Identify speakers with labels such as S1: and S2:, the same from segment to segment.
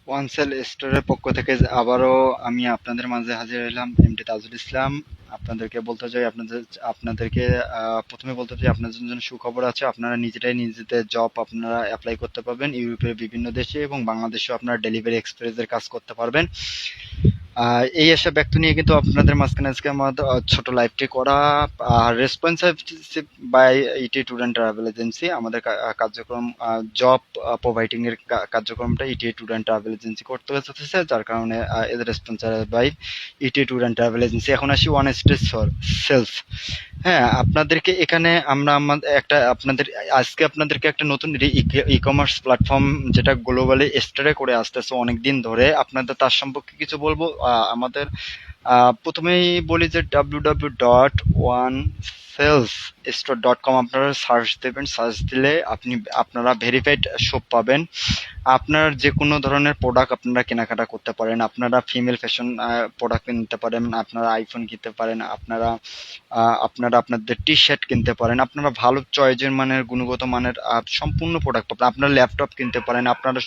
S1: ওয়ানসেল স্টোরের পক্ষ থেকে আবারও আমি আপনাদের মাঝে হাজির হলাম, এমডি তাজুল ইসলাম। আপনাদেরকে বলতে চাই, আপনাদেরকে প্রথমে বলতে চাই, আপনাদের জন্য সুখবর আছে। আপনারা নিজেরাই নিজেদের জব আপনারা অ্যাপ্লাই করতে পারবেন ইউরোপের বিভিন্ন দেশে, এবং বাংলাদেশেও আপনারা ডেলিভারি এক্সপ্রেসের কাজ করতে পারবেন। এই আশা ব্যক্ত নিয়ে কিন্তু আপনাদের মাঝখানে আজকে আমাদের ছোট লাইভটি করা। Responsive by ET tour and travel agency. আমাদের কার্যক্রম, জব প্রোভাইডিং এর কার্যক্রমটা ET tour and travel agency করতে হচ্ছে, যার কারণে এদের responsive by ET tour and travel agency. এখন আসি ওয়ান স্টেজ সেলস। হ্যাঁ, আপনাদেরকে এখানে আমরা আপনাদেরকে একটা নতুন ই কমার্স প্ল্যাটফর্ম, যেটা গ্লোবালি স্টারে করে আসতেছে অনেকদিন ধরে, আপনাদের তার সম্পর্কে কিছু বলবো। আমাদের প্রথমেই বলি যে www.onesalesstore.com আপনারা সার্চ দেবেন। সার্চ দিলে আপনারা ভেরিফাইড শপ পাবেন। আপনার যে কোনো ধরনের প্রোডাক্ট আপনারা কেনাকাটা করতে পারেন। আপনারা ফিমেল ফ্যাশন প্রোডাক্ট কিনতে পারেন, আপনারা আইফোন কিনতে পারেন, আপনারা আপনাদের টি শার্ট কিনতে পারেন, আপনারা ভালো চয়েজের মানের, গুণগত মানের সম্পূর্ণ প্রোডাক্ট পাবেন। আপনারা ল্যাপটপ কিনতে পারেন, আপনারা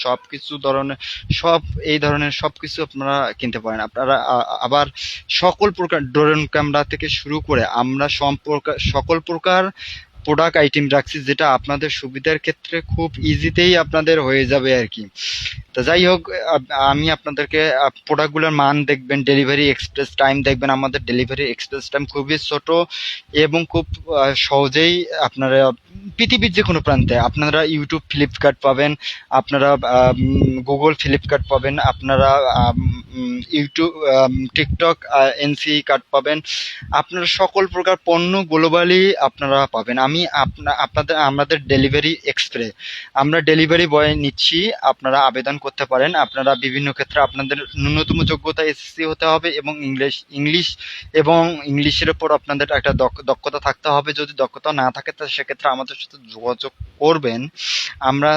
S1: এই ধরনের সবকিছু আপনারা কিনতে পারেন। আপনারা আবার সকল প্রকার ড্রোন ক্যামেরা থেকে শুরু করে আমরা সকল প্রকার প্রোডাক্ট আইটেম রাখছি, যেটা আপনাদের সুবিধার ক্ষেত্রে খুব ইজিতেই আপনাদের হয়ে যাবে আর কি। তো যাই হোক, আমি আপনাদেরকে প্রোডাক্টগুলোর মান দেখবেন, ডেলিভারি এক্সপ্রেস টাইম দেখবেন। আমাদের ডেলিভারি এক্সপ্রেস টাইম খুবই ছোট এবং খুব সহজেই আপনারা পৃথিবীর যে কোনো প্রান্তে আপনারা ইউটিউব ফ্লিপকার্ট পাবেন, আপনারা গুগল ফ্লিপকার্ট পাবেন, আপনারা ইউটিউব টিকটক এনসি কার্ড পাবেন। আপনারা সকল প্রকার পণ্য গ্লোবালি আপনারা পাবেন। আমাদের ডেলিভারি এক্সপ্রেস, আমরা ডেলিভারি বয় নিচ্ছি, আপনারা আবেদন করতে পারেন। আপনারা বিভিন্ন ক্ষেত্রে আপনাদের ন্যূনতম যোগ্যতা এসএসসি হতে হবে এবং ইংলিশের উপর আপনাদের একটা দক্ষতা থাকতে হবে। যদি দক্ষতা না থাকে তো সেক্ষেত্রে আমাদের সাথে যোগাযোগ করবেন। আমরা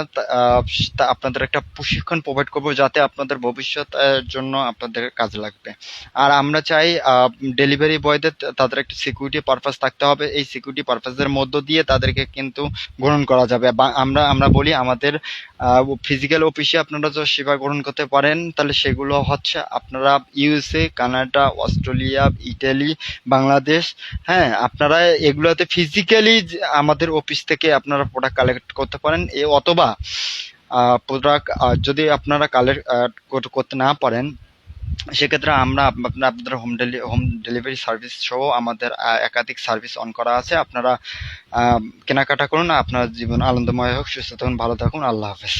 S1: আপনাদের একটা প্রশিক্ষণ প্রোভাইড করব, যাতে আপনাদের ভবিষ্যতের জন্য আপনাদের কাজে লাগবে। আর আমরা চাই ডেলিভারি বয়দের তাদের একটা সিকিউরিটি পারপাস থাকতে হবে। এই সিকিউরিটি পারপাসের মধ্য দিয়ে তাদেরকে কিন্তু গ্রহণ করা যাবে। আমরা বলি আমাদের ফিজিক্যাল অফিসে আপনারা যদি সেবা গ্রহণ করতে পারেন, তাহলে সেগুলো হচ্ছে আপনারা USA, Canada, Australia, Italy, Bangladesh. হ্যাঁ, আপনারা এগুলোতে ফিজিক্যালি আমাদের অফিস থেকে আপনারা প্রোডাক্ট কালেক্ট করতে পারেন, অথবা প্রোডাক্ট যদি আপনারা কালেক্ট করতে না পারেন, সেক্ষেত্রে আমরা আপনাদের হোম ডেলিভারি সার্ভিস সহ আমাদের একাধিক সার্ভিস অন করা আছে। আপনারা কেনাকাটা করুন, আপনার জীবন আনন্দময় হোক, সুস্থ থাকুন, ভালো থাকুন, আল্লাহ হাফেজ।